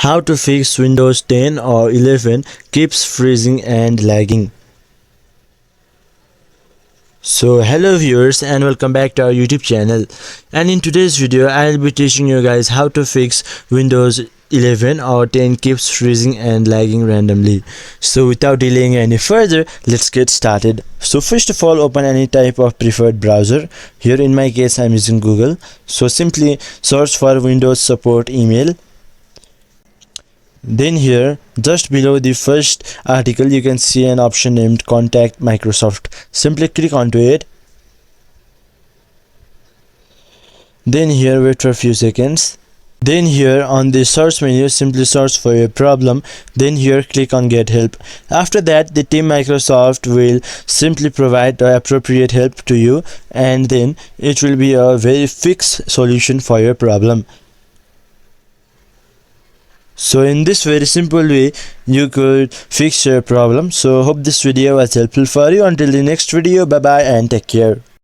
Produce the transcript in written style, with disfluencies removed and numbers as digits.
How to fix Windows 10 or 11 keeps freezing and lagging. So hello viewers and welcome back to our YouTube channel, and in today's video I'll be teaching you guys how to fix Windows 11 or 10 keeps freezing and lagging randomly. So without delaying any further, let's get started. So first of all, open any type of preferred browser. Here in my case I'm using Google. So simply search for Windows support email. Then here, just below the first article, you can see an option named Contact Microsoft. Simply click onto it. Then here, wait for a few seconds. Then here on the search menu, simply search for your problem. Then here, click on Get Help. After that, the team Microsoft will simply provide the appropriate help to you, and then it will be a very fixed solution for your problem. So in this very simple way, you could fix your problem. So hope this video was helpful for you. Until the next video, bye bye and take care.